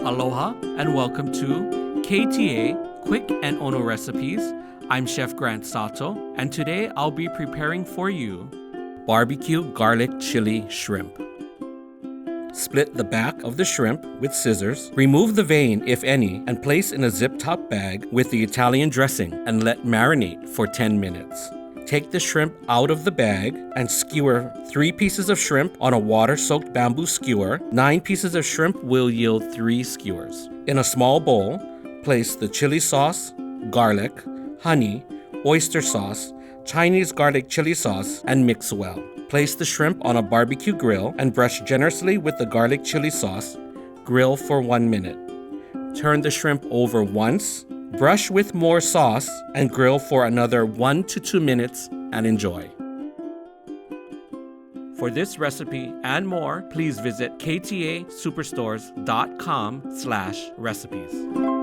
Aloha and welcome to KTA Quick and Ono Recipes. I'm Chef Grant Sato, and today I'll be preparing for you barbecue garlic chili shrimp. Split the back of the shrimp with scissors, remove the vein if any, and place in a zip-top bag with the Italian dressing and let marinate for 10 minutes. Take the shrimp out of the bag and skewer 3 pieces of shrimp on a water-soaked bamboo skewer. 9 pieces of shrimp will yield 3 skewers. In a small bowl, place the chili sauce, garlic, honey, oyster sauce, Chinese garlic chili sauce, and mix well. Place the shrimp on a barbecue grill and brush generously with the garlic chili sauce. Grill for 1 minute. Turn the shrimp over once, brush with more sauce, and grill for another 1 to 2 minutes and enjoy. For this recipe and more, please visit ktasuperstores.com/recipes.